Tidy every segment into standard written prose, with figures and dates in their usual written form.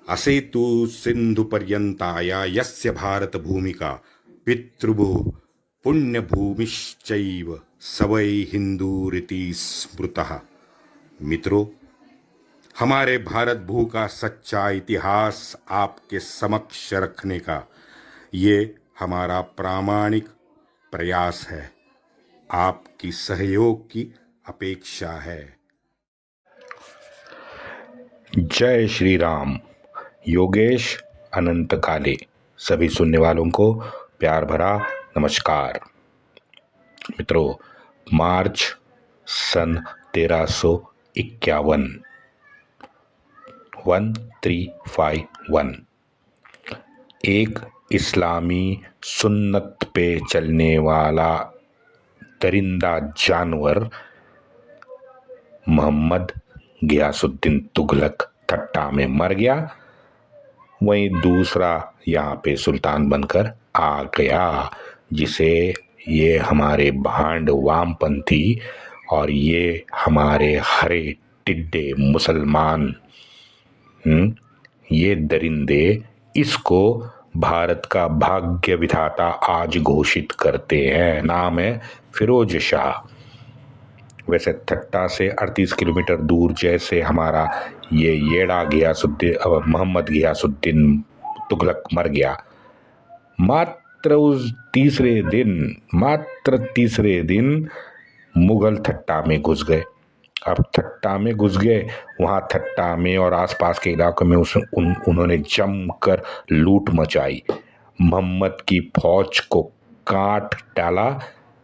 असेतु सिन्धुपर्यन्ताया यस्य भारतभूमिका पितृभूः पुण्यभूमिश्चैव स वै हिन्दूरिति स्मृतः। मित्रों, हमारे भारत भू का सच्चा इतिहास आपके समक्ष रखने का ये हमारा प्रामाणिक प्रयास है। आपकी सहयोग की अपेक्षा है। जय श्री राम। योगेश अनंत काले सभी सुनने वालों को प्यार भरा नमस्कार। मित्रों, मार्च सन 1351 1351 एक इस्लामी सुन्नत पे चलने वाला दरिंदा जानवर मोहम्मद गियासुद्दीन तुगलक ठट्टा में मर गया। वहीं दूसरा यहाँ पे सुल्तान बनकर आ गया, जिसे ये हमारे भांड वामपंथी और ये हमारे हरे टिड्डे मुसलमान ये दरिंदे इसको भारत का भाग्य विधाता आज घोषित करते हैं। नाम है फिरोज शाह। वैसे ठट्टा से 38 किलोमीटर दूर जैसे हमारा ये येड़ा गियासुद्दीन मोहम्मद गियासुद्दीन तुगलक मर गया, मात्र तीसरे दिन मुगल ठट्टा में घुस गए। अब ठट्टा में घुस गए, वहाँ ठट्टा में और आसपास के इलाकों में उन्होंने जमकर लूट मचाई, मोहम्मद की फौज को काट डाला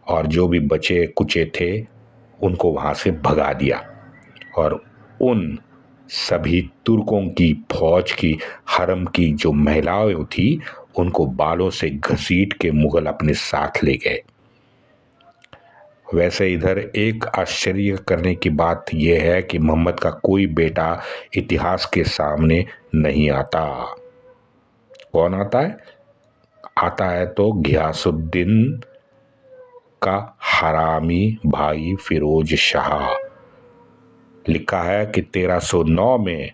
और जो भी बचे कुचे थे उनको वहाँ से भगा दिया। और उन सभी तुर्कों की फौज की हरम की जो महिलाएं थी उनको बालों से घसीट के मुगल अपने साथ ले गए। वैसे इधर एक आश्चर्य करने की बात यह है कि मोहम्मद का कोई बेटा इतिहास के सामने नहीं आता। कौन आता है? आता है तो गियासुद्दीन का हरामी भाई फिरोज शाह। लिखा है कि 1309 में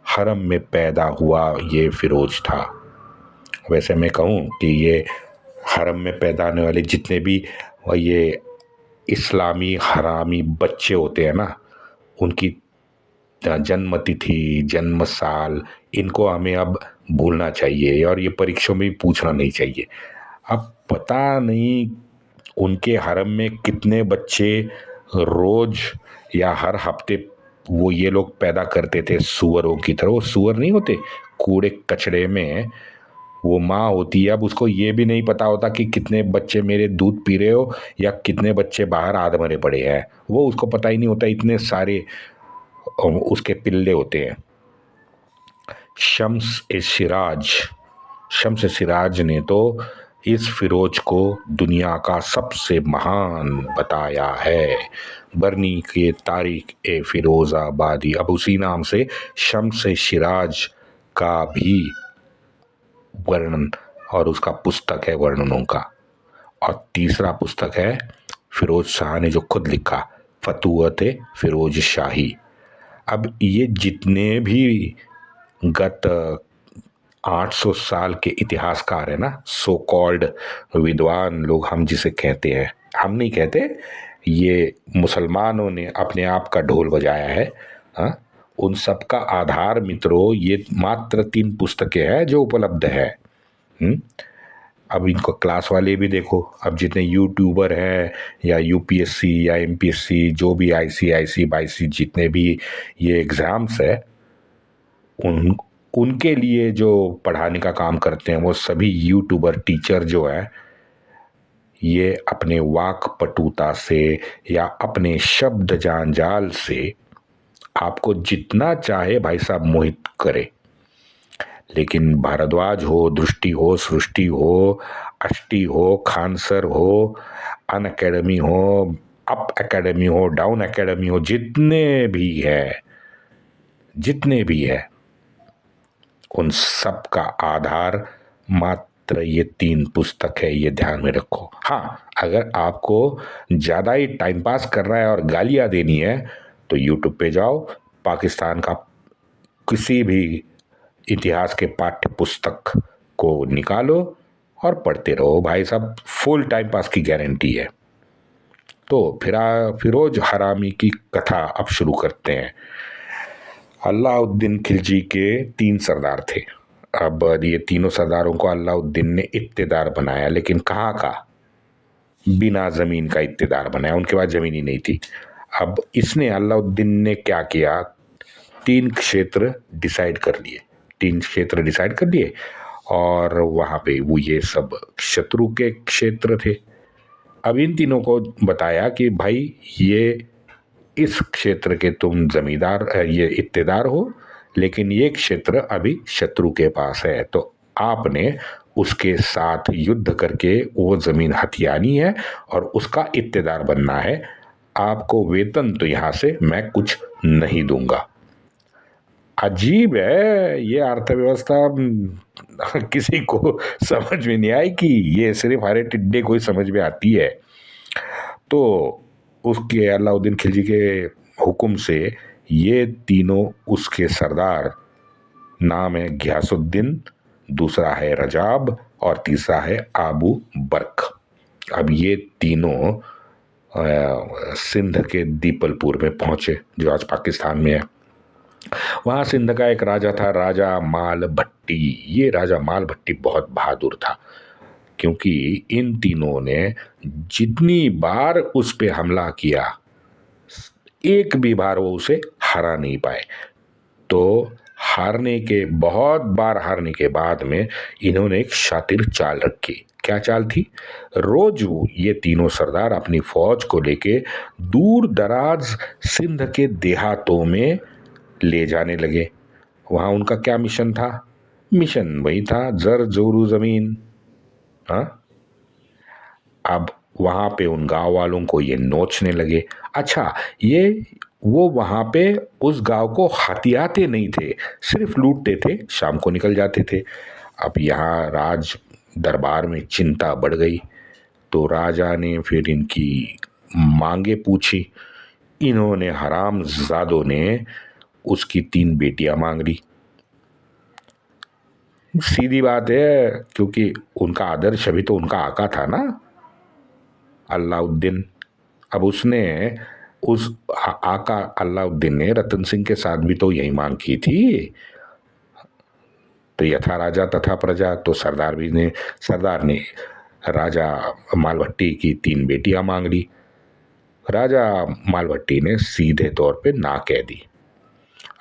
हरम में पैदा हुआ ये फिरोज था। वैसे मैं कहूँ कि ये हरम में पैदा होने वाले जितने भी ये इस्लामी हरामी बच्चे होते हैं ना, उनकी जन्म तिथि, जन्म साल, इनको हमें अब भूलना चाहिए और ये परीक्षाओं में भी पूछना नहीं चाहिए। अब पता नहीं उनके हरम में कितने बच्चे रोज या हर हफ्ते वो ये लोग पैदा करते थे सुअरों की तरह। वो सुअर नहीं होते, कूड़े कचड़े में वो माँ होती है। अब उसको ये भी नहीं पता होता कि कितने बच्चे मेरे दूध पी रहे हो या कितने बच्चे बाहर आध मरे पड़े हैं, वो उसको पता ही नहीं होता। इतने सारे उसके पिल्ले होते हैं। शम्स सिराज ने तो इस फिरोज को दुनिया का सबसे महान बताया है। बरनी के तारीख ए फिरोजाबादी, अब उसी नाम से शम्स सिराज का भी वर्णन और उसका पुस्तक है वर्णनों का। और तीसरा पुस्तक है फिरोज शाह ने जो खुद लिखा, फतूहत फिरोज शाही। अब ये जितने भी गत 800 साल के इतिहासकार है ना, सो कॉल्ड विद्वान लोग हम जिसे कहते हैं, हम नहीं कहते, ये मुसलमानों ने अपने आप का ढोल बजाया है। हाँ, उन सब का आधार मित्रों ये मात्र 3 पुस्तकें हैं जो उपलब्ध है। अब इनको क्लास वाले भी देखो, अब जितने यूट्यूबर हैं या यूपीएससी या एमपीएससी जो भी आईसीआईसी बाईसी जितने भी ये एग्ज़ाम्स है, उनके लिए जो पढ़ाने का काम करते हैं वो सभी यूट्यूबर टीचर जो है ये अपने वाक पटुता से या अपने शब्द जांजाल से आपको जितना चाहे भाई साहब मोहित करे। लेकिन भारद्वाज हो, दृष्टि हो, सृष्टि हो, अष्टी हो, खानसर हो, अन अकेडमी हो, अप अकेडमी हो, डाउन अकेडमी हो, जितने भी है उन सब का आधार मात्र ये 3 पुस्तक है, ये ध्यान में रखो। हाँ, अगर आपको ज़्यादा ही टाइम पास करना है और गालियाँ देनी है तो यूट्यूब पे जाओ, पाकिस्तान का किसी भी इतिहास के पाठ्य पुस्तक को निकालो और पढ़ते रहो भाई साहब, फुल टाइम पास की गारंटी है। तो फिरोज हरामी की कथा अब शुरू करते हैं। अलाउद्दीन खिलजी के 3 सरदार थे। अब ये तीनों सरदारों को अलाउद्दीन ने इत्तेदार बनाया, लेकिन कहाँ का? बिना जमीन का इत्तेदार बनाया, उनके पास जमीन ही नहीं थी। अब इसने अलाउद्दीन ने क्या किया, 3 क्षेत्र डिसाइड कर लिए। 3 क्षेत्र डिसाइड कर लिए और वहां पे वो ये सब शत्रु के क्षेत्र थे। अब इन तीनों को बताया कि भाई ये इस क्षेत्र के तुम जमींदार, ये इत्तेदार हो, लेकिन ये क्षेत्र अभी शत्रु के पास है, तो आपने उसके साथ युद्ध करके वो जमीन हथियानी है और उसका इत्तेदार बनना है। आपको वेतन तो यहां से मैं कुछ नहीं दूंगा। अजीब है ये अर्थव्यवस्था, किसी को समझ में नहीं आई कि ये सिर्फ हरे टिड्डे को ही समझ में आती है। तो उसके अलाउद्दीन खिलजी के हुक्म से ये तीनों उसके सरदार, नाम है घियासुद्दीन, दूसरा है रजाब और तीसरा है आबू बर्क। अब ये तीनों सिंध के दीपलपुर में पहुंचे, जो आज पाकिस्तान में है। वहां सिंध का एक राजा था, राजा माल भट्टी। ये राजा माल भट्टी बहुत बहादुर था, क्योंकि इन तीनों ने जितनी बार उस पे हमला किया, एक भी बार वो उसे हरा नहीं पाए। तो बहुत बार हारने के बाद में इन्होंने एक शातिर चाल रखी। क्या चाल थी? रोज ये तीनों सरदार अपनी फौज को लेके दूर दराज सिंध के देहातों में ले जाने लगे। वहां उनका क्या मिशन था? मिशन वही था, जर जोरू जमीन। हाँ, अब वहां पे उन गांव वालों को ये नोचने लगे। अच्छा, वो वहां पे उस गांव को हथियाते नहीं थे, सिर्फ लूटते थे, शाम को निकल जाते थे। अब यहाँ राज दरबार में चिंता बढ़ गई, तो राजा ने फिर इनकी मांगे पूछी। इन्होंने, हरामजादों ने, उसकी 3 बेटियां मांग ली। सीधी बात है, क्योंकि उनका आदर्श अभी तो उनका आका था ना, अलाउद्दीन। अब उसने उस आका अलाउद्दीन ने रतन सिंह के साथ भी तो यही मांग की थी। तो यथा राजा तथा प्रजा, तो सरदार ने राजा मालभट्टी की 3 बेटियां मांग ली। राजा मालभट्टी ने सीधे तौर पे ना कह दी।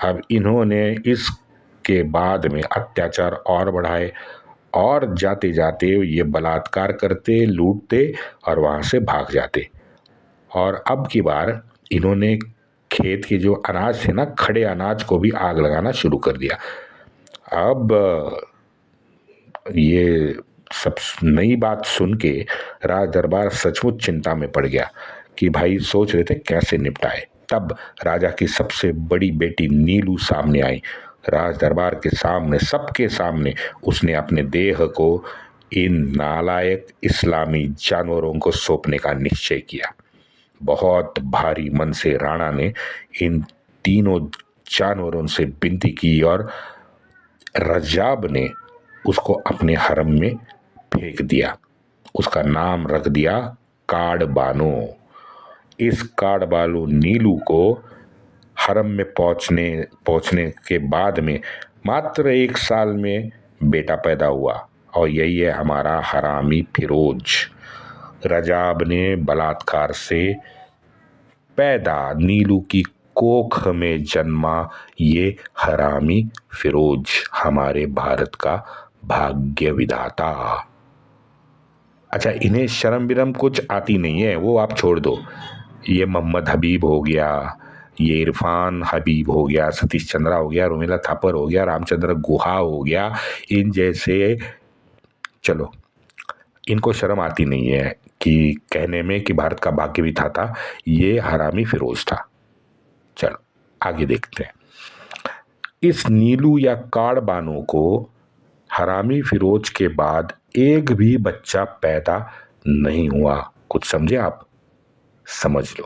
अब इन्होंने इसके बाद में अत्याचार और बढ़ाए, और जाते जाते ये बलात्कार करते, लूटते और वहां से भाग जाते। और अब की बार इन्होंने खेत के जो अनाज थे ना, खड़े अनाज को भी आग लगाना शुरू कर दिया। अब ये सब नई बात सुन के राज दरबार सचमुच चिंता में पड़ गया कि भाई सोच रहे थे कैसे निपटाए। तब राजा की सबसे बड़ी बेटी नीलू सामने आई। राज दरबार के सामने, सबके सामने, उसने अपने देह को इन नालायक इस्लामी जानवरों को सौंपने का निश्चय किया। बहुत भारी मन से राणा ने इन तीनों जानवरों से विनती की और रजाब ने उसको अपने हरम में फेंक दिया। उसका नाम रख दिया काड़बानो। इस काड़बालू नीलू को हरम में पहुंचने के बाद में मात्र 1 साल में बेटा पैदा हुआ, और यही है हमारा हरामी फिरोज। रजाब ने बलात्कार से पैदा नीलू की कोख में जन्मा ये हरामी फिरोज हमारे भारत का भाग्य विधाता। अच्छा, इन्हें शर्म बिरम कुछ आती नहीं है, वो आप छोड़ दो। ये मोहम्मद हबीब हो गया, ये इरफान हबीब हो गया, सतीश चंद्रा हो गया, रोमिला थापर हो गया, रामचंद्र गुहा हो गया, इन जैसे, चलो, इनको शर्म आती नहीं है कि कहने में कि भारत का भाग्य विधाता ये हरामी फिरोज था। चलो आगे देखते हैं। इस नीलू या काड़बानो को हरामी फिरोज के बाद एक भी बच्चा पैदा नहीं हुआ। कुछ समझे आप? समझ लो,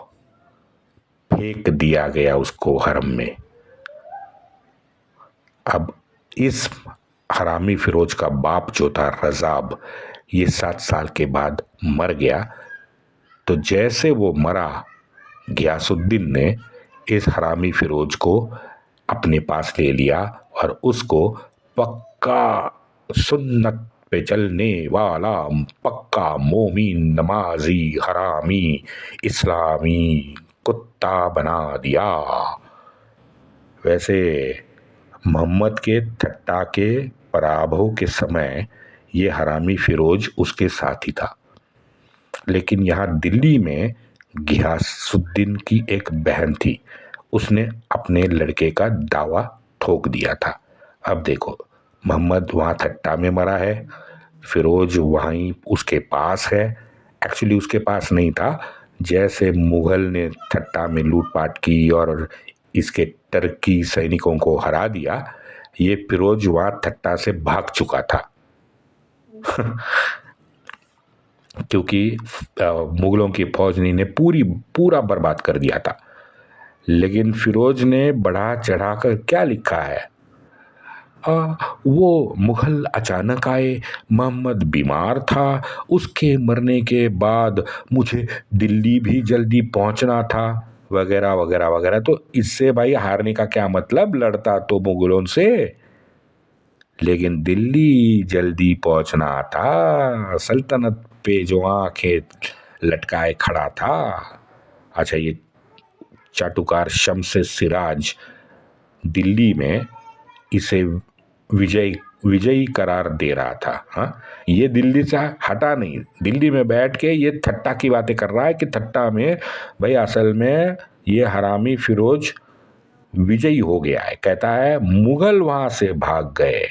फेंक दिया गया उसको हरम में। अब इस हरामी फिरोज का बाप जो था रजाब, ये 7 साल के बाद मर गया। तो जैसे वो मरा, गयासुद्दीन ने इस हरामी फिरोज को अपने पास ले लिया और उसको पक्का सुन्नत पे चलने वाला, पक्का मोमिन, नमाजी, हरामी, इस्लामी कुत्ता बना दिया। वैसे मोहम्मद के ठट्टा के पराभव के समय ये हरामी फिरोज उसके साथ ही था। लेकिन यहाँ दिल्ली में गियासुद्दीन की एक बहन थी, उसने अपने लड़के का दावा ठोक दिया था। अब देखो, मोहम्मद वहाँ ठट्टा में मरा है, फिरोज वहीं उसके पास है। एक्चुअली उसके पास नहीं था। जैसे मुगल ने ठट्टा में लूटपाट की और इसके टर्की सैनिकों को हरा दिया, ये फिरोज वहाँ ठट्टा से भाग चुका था। क्योंकि मुगलों की फौज ने पूरा बर्बाद कर दिया था। लेकिन फिरोज ने बढ़ा चढ़ा कर क्या लिखा है, वो मुगल अचानक आए, मोहम्मद बीमार था, उसके मरने के बाद मुझे दिल्ली भी जल्दी पहुंचना था, वगैरह वगैरह वगैरह। तो इससे भाई हारने का क्या मतलब, लड़ता तो मुगलों से, लेकिन दिल्ली जल्दी पहुंचना था, सल्तनत पे जो आंखें लटकाए खड़ा था। अच्छा, ये चाटुकार शम्स सिराज दिल्ली में इसे विजयी करार दे रहा था। हाँ, ये दिल्ली से हटा नहीं, दिल्ली में बैठ के ये ठट्टा की बातें कर रहा है कि ठट्टा में भाई असल में ये हरामी फिरोज विजयी हो गया है। कहता है मुगल वहां से भाग गए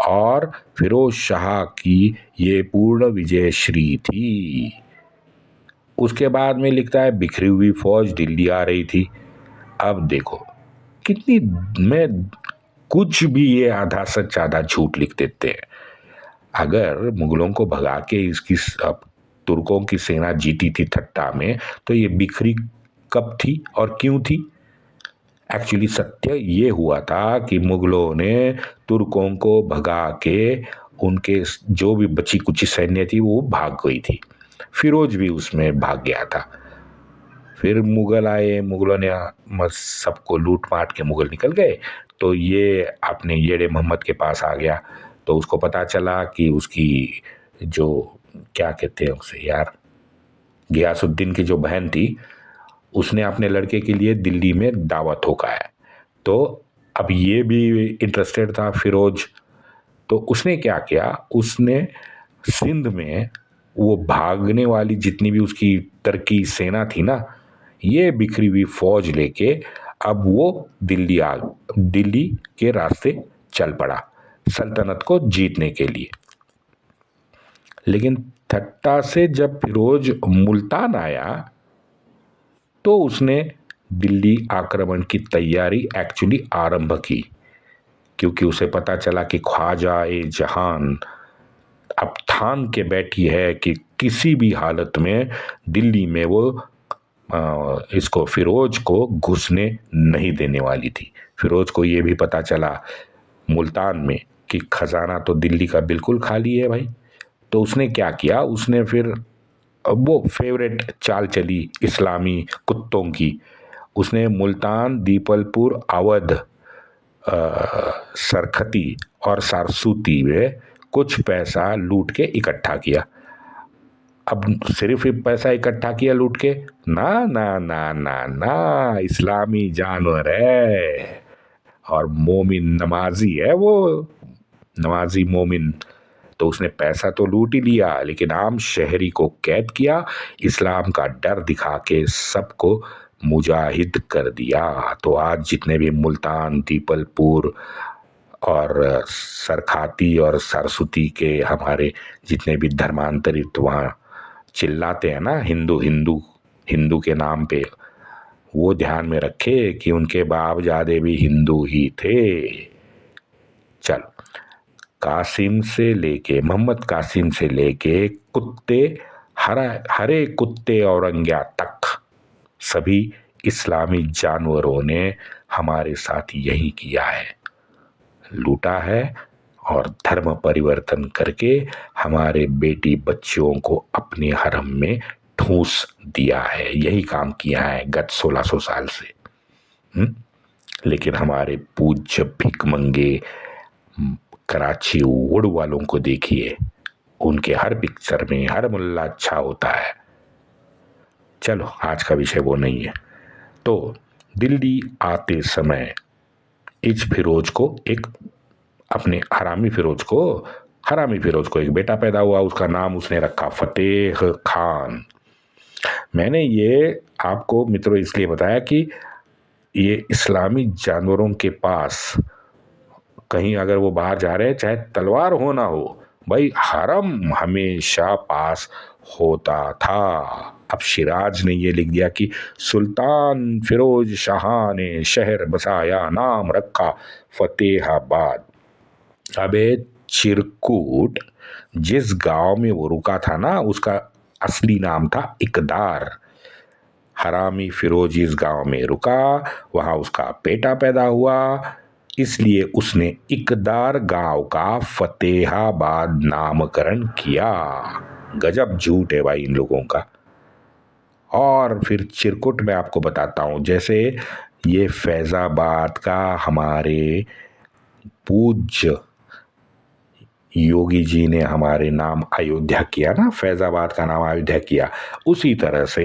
और फिरोज शाह की ये पूर्ण विजय श्री थी। उसके बाद में लिखता है बिखरी हुई फौज दिल्ली आ रही थी। अब देखो कितनी, मैं कुछ भी ये आधा सच आधा झूठ लिख देते हैं। अगर मुगलों को भगा के इसकी तुर्कों की सेना जीती थी ठट्टा में, तो ये बिखरी कब थी और क्यों थी? एक्चुअली सत्य ये हुआ था कि मुगलों ने तुर्कों को भगा के उनके जो भी बची कुची सैन्य थी वो भाग गई थी। फिरोज भी उसमें भाग गया था। फिर मुगल आए, मुगलों ने सबको लूट माट के मुगल निकल गए। तो ये अपने येड़े मोहम्मद के पास आ गया। तो उसको पता चला कि उसकी जो, क्या कहते हैं उसे यार, गियासुद्दीन की जो बहन थी, उसने अपने लड़के के लिए दिल्ली में दावत ठोका है। तो अब ये भी इंटरेस्टेड था फिरोज। तो उसने क्या किया, उसने सिंध में वो भागने वाली जितनी भी उसकी टर्की सेना थी ना, ये बिखरी हुई फौज लेके अब वो दिल्ली के रास्ते चल पड़ा सल्तनत को जीतने के लिए। लेकिन ठट्टा से जब फिरोज मुल्तान आया तो उसने दिल्ली आक्रमण की तैयारी एक्चुअली आरंभ की, क्योंकि उसे पता चला कि ख्वाजा ए जहान अब ठान के बैठी है कि किसी भी हालत में दिल्ली में वो इसको फिरोज को घुसने नहीं देने वाली थी। फिरोज को ये भी पता चला मुल्तान में कि खजाना तो दिल्ली का बिल्कुल खाली है भाई। तो उसने क्या किया, उसने फिर वो फेवरेट चाल चली इस्लामी कुत्तों की, उसने मुल्तान, दीपलपुर, अवध, सरखती और सारसूती में कुछ पैसा लूट के इकट्ठा किया। अब सिर्फ पैसा इकट्ठा किया लूट के, ना ना ना ना ना, इस्लामी जानवर है और मोमिन नमाजी है वो, नमाजी मोमिन। तो उसने पैसा तो लूट ही लिया, लेकिन आम शहरी को कैद किया, इस्लाम का डर दिखा के सबको मुजाहिद कर दिया। तो आज जितने भी मुल्तान, दीपलपुर और सरखाती और सरस्वती के हमारे जितने भी धर्मांतरित वहाँ चिल्लाते हैं ना हिंदू हिंदू हिंदू के नाम पे, वो ध्यान में रखे कि उनके बापजादे भी हिंदू ही थे। चल, कासिम से लेके, मोहम्मद कासिम से लेके कुत्ते, हरे कुत्ते औरंगिया तक, सभी इस्लामी जानवरों ने हमारे साथ यही किया है। लूटा है और धर्म परिवर्तन करके हमारे बेटी बच्चियों को अपने हरम में ठूंस दिया है। यही काम किया है गत 1600 साल से। लेकिन हमारे पूज्य भिखमंगे कराची वुड वालों को देखिए, उनके हर पिक्चर में हर मुल्ला अच्छा होता है। चलो आज का विषय वो नहीं है। तो दिल्ली आते समय इस फिरोज को एक अपने हरामी फिरोज को एक बेटा पैदा हुआ। उसका नाम उसने रखा फतेह खान। मैंने ये आपको मित्रों इसलिए बताया कि ये इस्लामी जानवरों के पास कहीं अगर वो बाहर जा रहे हैं, चाहे तलवार हो ना हो, भाई हरम हमेशा पास होता था। अब शिराज ने ये लिख दिया कि सुल्तान फिरोज शाह ने शहर बसाया, नाम रखा फतेहाबाद। अबे चिरकुट जिस गांव में वो रुका था ना, उसका असली नाम था इकदार। हरामी फिरोज इस गांव में रुका, वहां उसका बेटा पैदा हुआ, इसलिए उसने इकदार गांव का फतेहाबाद नामकरण किया। गजब झूठ है भाई इन लोगों का। और फिर चिरकुट में आपको बताता हूं, जैसे ये फैजाबाद का हमारे पूज्य योगी जी ने हमारे नाम अयोध्या किया ना, फैजाबाद का नाम अयोध्या किया, उसी तरह से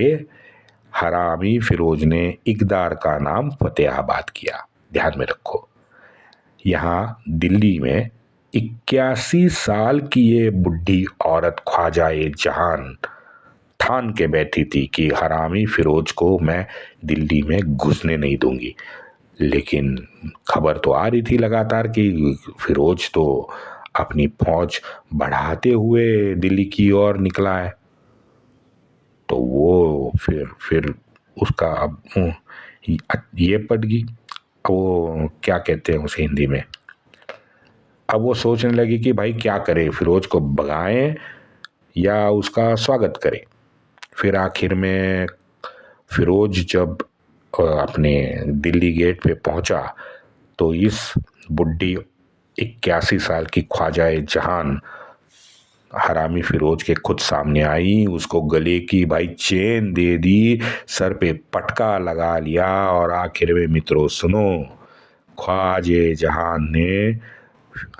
हरामी फिरोज ने इकदार का नाम फतेहाबाद किया। ध्यान में रखो। यहाँ दिल्ली में 81 साल की ये बुढ़ी औरत ख्वाजा-ए जहान ठान के बैठी थी कि हरामी फिरोज को मैं दिल्ली में घुसने नहीं दूंगी। लेकिन खबर तो आ रही थी लगातार कि फिरोज तो अपनी फौज बढ़ाते हुए दिल्ली की ओर निकला है। तो वो फिर उसका अब ये पट गई। वो क्या कहते हैं उसे हिंदी में, अब वो सोचने लगी कि भाई क्या करे, फिरोज को भगाएं या उसका स्वागत करें। फिर आखिर में फिरोज जब अपने दिल्ली गेट पे पहुंचा तो इस बुढ़ी 81 साल की ख्वाजा-ए जहान हरामी फिरोज के खुद सामने आई, उसको गले की भाई चेन दे दी, सर पे पटका लगा लिया और आखिर में मित्रों सुनो, ख्वाजा जहान ने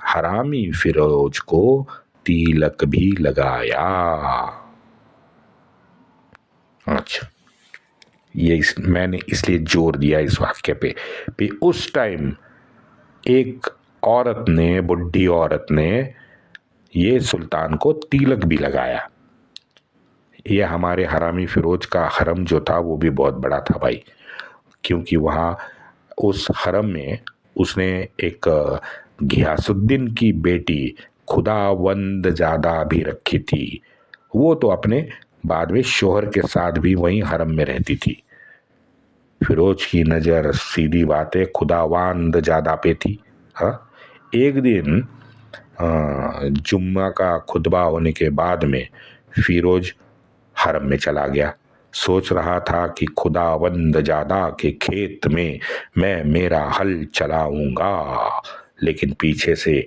हरामी फिरोज को तिलक भी लगाया। अच्छा, मैंने इसलिए जोर दिया इस वाक्य पे उस टाइम एक औरत ने, बुढ़ी औरत ने ये सुल्तान को तिलक भी लगाया। ये हमारे हरामी फिरोज का हरम जो था वो भी बहुत बड़ा था भाई, क्योंकि वहाँ उस हरम में उसने एक घियासुद्दीन की बेटी खुदावंद ज़ादा भी रखी थी। वो तो अपने बाद में शोहर के साथ भी वहीं हरम में रहती थी। फिरोज की नज़र सीधी बात है खुदावंद ज़ादा पे थी। हाँ, एक दिन जुम्मा का खुतबा होने के बाद में फिरोज हरम में चला गया। सोच रहा था कि खुदावंद ज़ादा के खेत में मैं मेरा हल चलाऊंगा, लेकिन पीछे से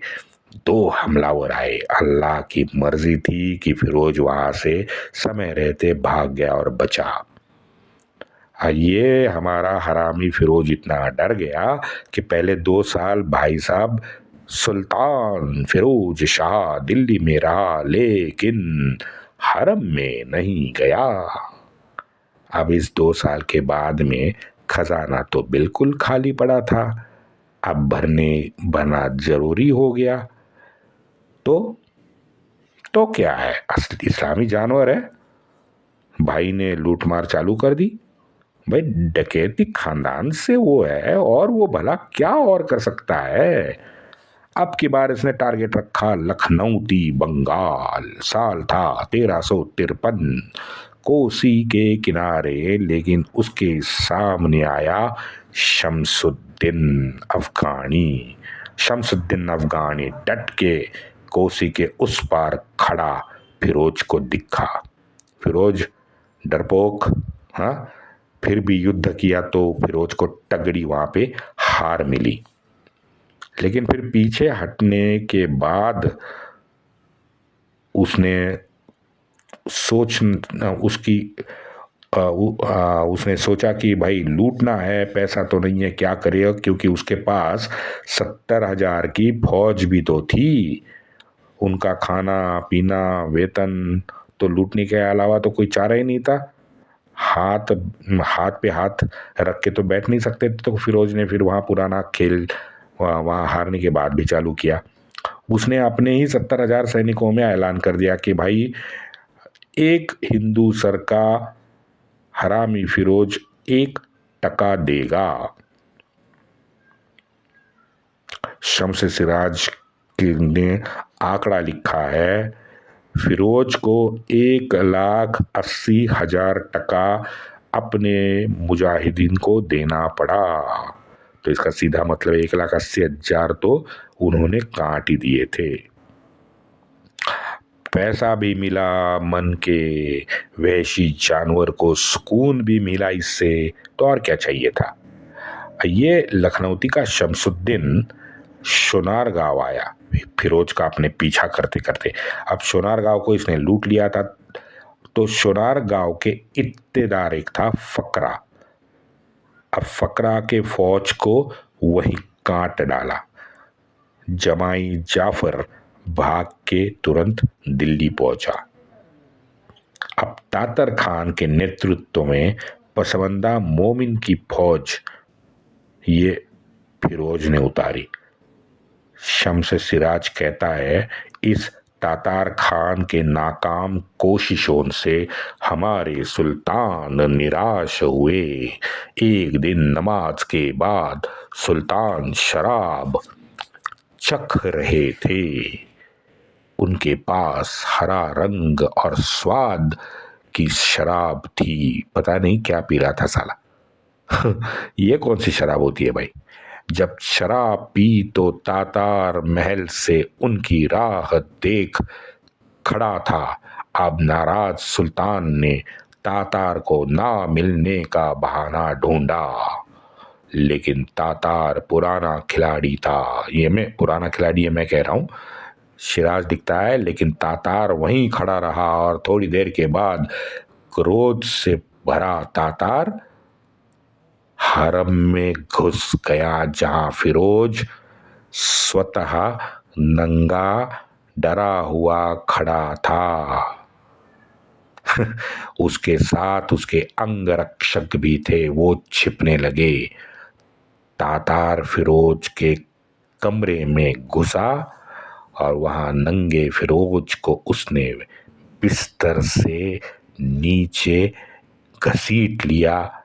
2 हमलावर आए। अल्लाह की मर्जी थी कि फिरोज वहां से समय रहते भाग गया और बचा। ये हमारा हरामी फिरोज इतना डर गया कि पहले 2 साल भाई साहब सुल्तान फिरोज शाह दिल्ली में रहा, लेकिन हरम में नहीं गया। अब इस 2 साल के बाद में खजाना तो बिल्कुल खाली पड़ा था, अब भरना जरूरी हो गया। तो क्या है, असली इस्लामी जानवर है। भाई ने लूटमार चालू कर दी। भाई डकैती खानदान से वो है और वो भला क्या और कर सकता है। अब की बार इसने टारगेट रखा लखनऊती बंगाल। साल था 1353, कोसी के किनारे, लेकिन उसके सामने आया शमसुद्दीन अफगानी डट के कोसी के उस पार खड़ा फिरोज को दिखा। फिरोज डरपोक, हाँ, फिर भी युद्ध किया तो फिरोज को तगड़ी वहां पे हार मिली। लेकिन फिर पीछे हटने के बाद उसने सोच उसकी उसने सोचा कि भाई लूटना है, पैसा तो नहीं है, क्या करेगा, क्योंकि उसके पास 70,000 की फौज भी तो थी। उनका खाना पीना वेतन तो लूटने के अलावा तो कोई चारा ही नहीं था। हाथ हाथ पे हाथ रख के तो बैठ नहीं सकते थे, तो फिरोज ने फिर वहाँ पुराना खेल वहाँ हारने के बाद भी चालू किया। उसने अपने ही 70,000 सैनिकों में ऐलान कर दिया कि भाई एक हिंदू सर का हरामी फिरोज 1 टका देगा। शम्स सिराज ने आंकड़ा लिखा है, फिरोज को 1,80,000 टका अपने मुजाहिदीन को देना पड़ा। तो इसका सीधा मतलब 1,80,000 तो उन्होंने काट ही दिए थे। पैसा भी मिला, मन के वहशी जानवर को सुकून भी मिला इससे, तो और क्या चाहिए था। ये लखनऊती का शमसुद्दीन सोनार गांव आया फिरोज का अपने पीछा करते करते। अब सोनार गांव को इसने लूट लिया था, तो सोनार गांव के इत्तेदार एक था फकरा। अब फकरा के फौज को वही काट डाला। जमाई जाफर भाग के तुरंत दिल्ली पहुंचा। अब तातर खान के नेतृत्व में पसवंदा मोमिन की फौज ये फिरोज ने उतारी। शम्स सिराज कहता है, इस तातार खान के नाकाम कोशिशों से हमारे सुल्तान निराश हुए। एक दिन नमाज के बाद सुल्तान शराब चख रहे थे। उनके पास हरा रंग और स्वाद की शराब थी। पता नहीं क्या पी रहा था साला। ये कौन सी शराब होती है भाई। जब शराब पी तो तातार महल से उनकी राह देख खड़ा था। अब नाराज सुल्तान ने तातार को ना मिलने का बहाना ढूंढा, लेकिन तातार पुराना खिलाड़ी था। पुराना खिलाड़ी है मैं कह रहा हूं। सिराज दिखता है, लेकिन तातार वहीं खड़ा रहा और थोड़ी देर के बाद क्रोध से भरा तातार हरम में घुस गया, जहां फिरोज स्वतः नंगा डरा हुआ खड़ा था। उसके साथ उसके अंगरक्षक भी थे, वो छिपने लगे। तातार फिरोज के कमरे में घुसा और वहां नंगे फिरोज को उसने बिस्तर से नीचे घसीट लिया।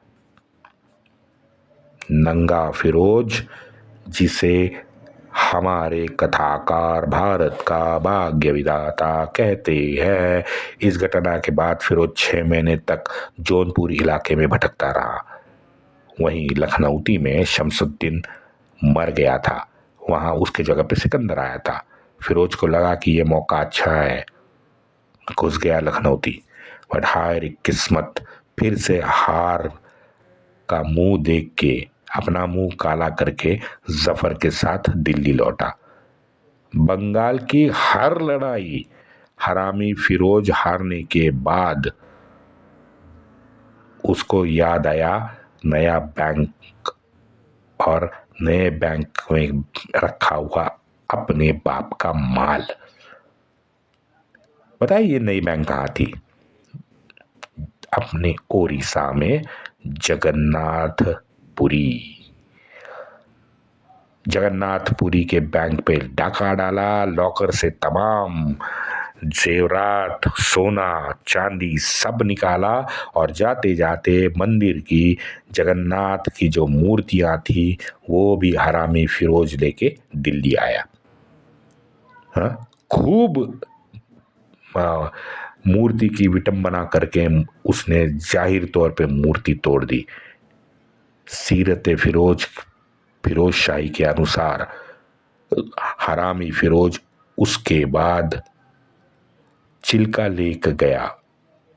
नंगा फिरोज, जिसे हमारे कथाकार भारत का भाग्य विधाता कहते हैं। इस घटना के बाद फिरोज 6 महीने तक जौनपुर इलाके में भटकता रहा। वहीं लखनऊती में शमसुद्दीन मर गया था, वहां उसके जगह पे सिकंदर आया था। फिरोज को लगा कि ये मौका अच्छा है, घुस गया लखनऊती। बट हाय किस्मत, फिर से हार का मुंह देख के अपना मुंह काला करके जफर के साथ दिल्ली लौटा। बंगाल की हर लड़ाई हरामी फिरोज हारने के बाद उसको याद आया नया बैंक और नए बैंक में रखा हुआ अपने बाप का माल। बताइए ये नई बैंक कहाँ थी? अपने ओडिशा में जगन्नाथपुरी के बैंक पे डाका डाला। लॉकर से तमाम जेवरात, सोना चांदी सब निकाला और जाते जाते मंदिर की जगन्नाथ की जो मूर्तियां थी वो भी हरामी फिरोज लेके दिल्ली आया। हाँ, खूब मूर्ति की विटंबना करके उसने जाहिर तौर पे मूर्ति तोड़ दी। सीरत फिरोज शाही के अनुसार हरामी फिरोज उसके बाद चिल्का लेक गया।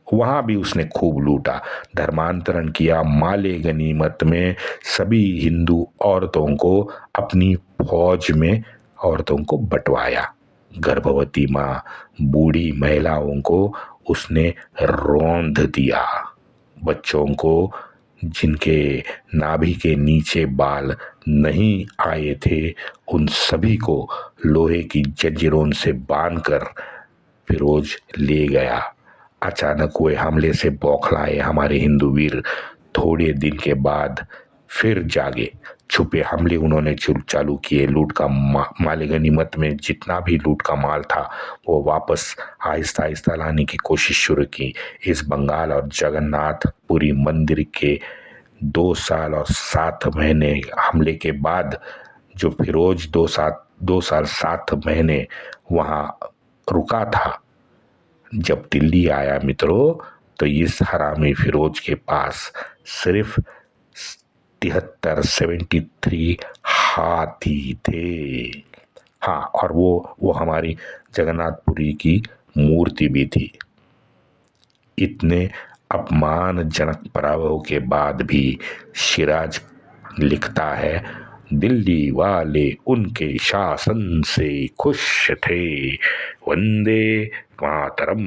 वहां भी उसने खूब लूटा, धर्मांतरण किया। माले गनीमत में सभी हिंदू औरतों को अपनी फौज में औरतों को बंटवाया। गर्भवती माँ, बूढ़ी महिलाओं को उसने रौंद दिया। बच्चों को जिनके नाभि के नीचे बाल नहीं आए थे उन सभी को लोहे की जंजीरों से बांधकर फिरोज ले गया। अचानक हुए हमले से बौखलाए हमारे हिंदू वीर थोड़े दिन के बाद फिर जागे। छुपे हमले उन्होंने चालू किए। लूट का माल गनीमत में जितना भी लूट का माल था वो वापस आहिस्ता आहिस्ता लाने की कोशिश शुरू की। इस बंगाल और जगन्नाथपुरी मंदिर के 2 साल और 7 महीने हमले के बाद जो फिरोज 2 साल 7 महीने वहाँ रुका था, जब दिल्ली आया मित्रों, तो इस हरामी फिरोज के पास सिर्फ 73 हाथी थे। हाँ, और वो हमारी जगन्नाथपुरी की मूर्ति भी थी। इतने अपमानजनक पराभव के बाद भी सिराज लिखता है, दिल्ली वाले उनके शासन से खुश थे। वंदे मातरम।